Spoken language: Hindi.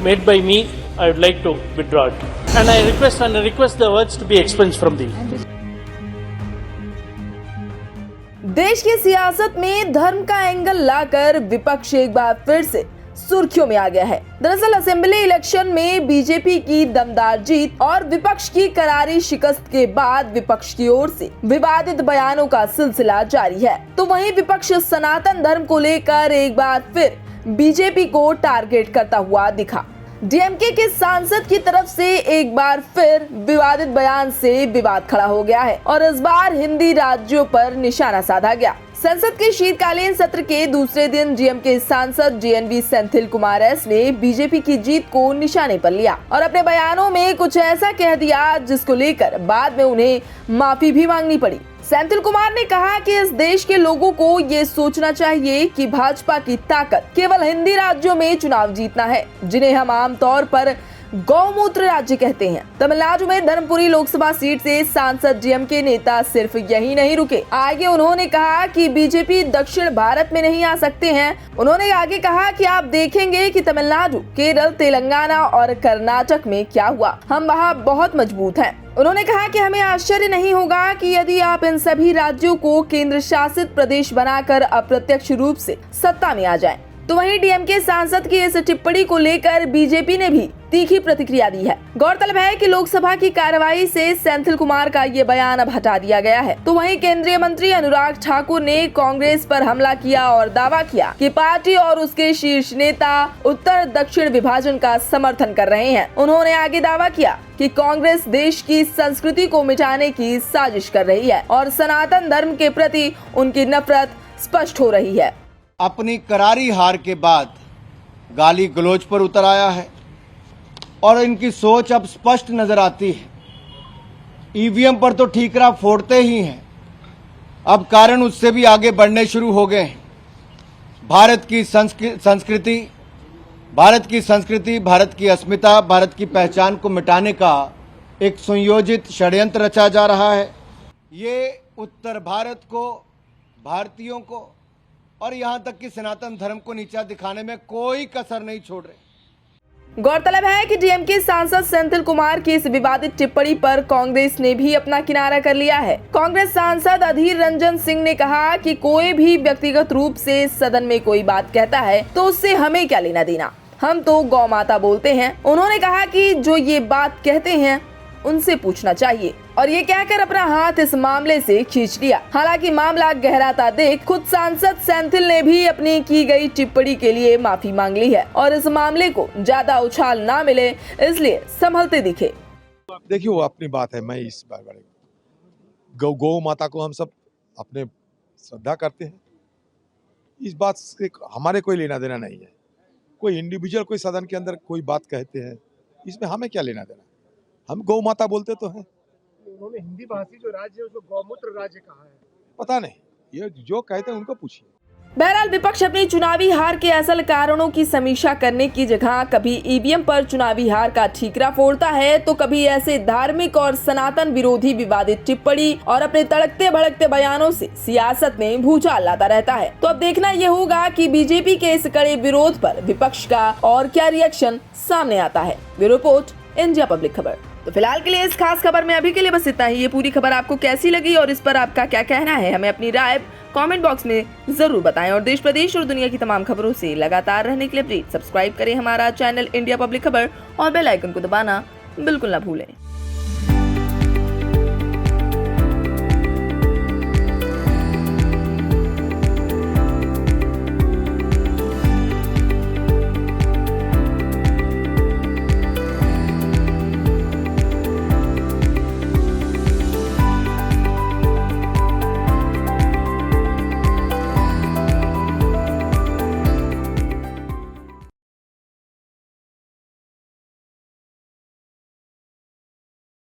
made by me, I would like to withdraw it. And I request the words to be expunged from the. देश की सियासत में धर्म का एंगल लाकर विपक्ष एक बार फिर से सुर्खियों में आ गया है। दरअसल असेंबली इलेक्शन में बीजेपी की दमदार जीत और विपक्ष की करारी शिकस्त के बाद विपक्ष की ओर से विवादित बयानों का सिलसिला जारी है। तो वहीं विपक्ष सनातन धर्म को लेकर एक बार फिर बीजेपी को टारगेट करता हुआ दिखा। डीएमके के सांसद की तरफ से एक बार फिर विवादित बयान से विवाद खड़ा हो गया है और इस बार हिंदी राज्यों पर निशाना साधा गया। संसद के शीतकालीन सत्र के दूसरे दिन डीएमके सांसद जेएनवी सेंथिल कुमार एस ने बीजेपी की जीत को निशाने पर लिया और अपने बयानों में कुछ ऐसा कह दिया जिसको लेकर बाद में उन्हें माफी भी मांगनी पड़ी। सेंथिल कुमार ने कहा कि इस देश के लोगों को ये सोचना चाहिए कि भाजपा की ताकत केवल हिंदी राज्यों में चुनाव जीतना है, जिन्हें हम आमतौर पर गौमूत्र राज्य कहते हैं। तमिलनाडु में धर्मपुरी लोकसभा सीट से सांसद डीएमके नेता सिर्फ यही नहीं रुके, आगे उन्होंने कहा कि बीजेपी दक्षिण भारत में नहीं आ सकते हैं। उन्होंने आगे कहा कि आप देखेंगे कि तमिलनाडु, केरल, तेलंगाना और कर्नाटक में क्या हुआ, हम वहाँ बहुत मजबूत हैं। उन्होंने कहा कि हमें आश्चर्य नहीं होगा कि यदि आप इन सभी राज्यों को केंद्र शासित प्रदेश बनाकर अप्रत्यक्ष रूप से सत्ता में आ जाएं। तो वहीं डीएमके सांसद की इस टिप्पणी को लेकर बीजेपी ने भी तीखी प्रतिक्रिया दी है। गौरतलब है कि लोकसभा की कार्रवाई से सेंथिल कुमार का ये बयान अब हटा दिया गया है। तो वहीं केंद्रीय मंत्री अनुराग ठाकुर ने कांग्रेस पर हमला किया और दावा किया कि पार्टी और उसके शीर्ष नेता उत्तर दक्षिण विभाजन का समर्थन कर रहे हैं। उन्होंने आगे दावा किया कि कांग्रेस देश की संस्कृति को मिटाने की साजिश कर रही है और सनातन धर्म के प्रति उनकी नफरत स्पष्ट हो रही है। अपनी करारी हार के बाद गाली गलौज पर उतर आया है और इनकी सोच अब स्पष्ट नजर आती है। ईवीएम पर तो ठीकरा फोड़ते ही हैं, अब कारण उससे भी आगे बढ़ने शुरू हो गए हैं। भारत की संस्कृति, भारत की अस्मिता, भारत की पहचान को मिटाने का एक सुनियोजित षड्यंत्र रचा जा रहा है। ये उत्तर भारत को, भारतीयों को और यहाँ तक कि सनातन धर्म को नीचा दिखाने में कोई कसर नहीं छोड़ रहे। गौरतलब है कि डीएमके सांसद सेंथिल कुमार की इस विवादित टिप्पणी पर कांग्रेस ने भी अपना किनारा कर लिया है। कांग्रेस सांसद अधीर रंजन सिंह ने कहा कि कोई भी व्यक्तिगत रूप से सदन में कोई बात कहता है तो उससे हमें क्या लेना देना, हम तो गौ माता बोलते हैं। उन्होंने कहा कि जो ये बात कहते हैं उनसे पूछना चाहिए और ये कहकर अपना हाथ इस मामले से खींच लिया। हालांकि मामला गहराता देख खुद सांसद सेंथिल ने भी अपनी की गई टिप्पणी के लिए माफी मांग ली है और इस मामले को ज्यादा उछाल ना मिले इसलिए संभलते दिखे। देखिए वो अपनी बात है, मैं इस बारे गौ माता को हम सब अपने श्रद्धा करते हैं, इस बात से हमारे कोई लेना देना नहीं है। कोई इंडिविजुअल कोई सदन के अंदर कोई बात कहते हैं, इसमें हमें क्या लेना देना, हम गौ माता बोलते तो हैं। उन्होंने हिंदी भाषी जो राज्य है उसको गौमूत्र राज्य कहा है। पता नहीं, ये जो कहते हैं उनको पूछिए। बहरहाल विपक्ष अपनी चुनावी हार के असल कारणों की समीक्षा करने की जगह कभी ईवीएम पर चुनावी हार का ठीकरा फोड़ता है तो कभी ऐसे धार्मिक और सनातन विरोधी विवादित टिप्पणी और अपने तड़कते भड़कते बयानों से सियासत में भूचाल लाता रहता है। तो अब देखना यह होगा कि बीजेपी के इस कड़े विरोध पर विपक्ष का और क्या रिएक्शन सामने आता है। ब्यूरो रिपोर्ट, इंडिया पब्लिक खबर। तो फिलहाल के लिए इस खास खबर में अभी के लिए बस इतना ही। ये पूरी खबर आपको कैसी लगी और इस पर आपका क्या कहना है, हमें अपनी राय कमेंट बॉक्स में जरूर बताएं और देश प्रदेश और दुनिया की तमाम खबरों से लगातार रहने के लिए प्लीज सब्सक्राइब करें हमारा चैनल इंडिया पब्लिक खबर और बेल आइकन को दबाना बिल्कुल ना भूलें।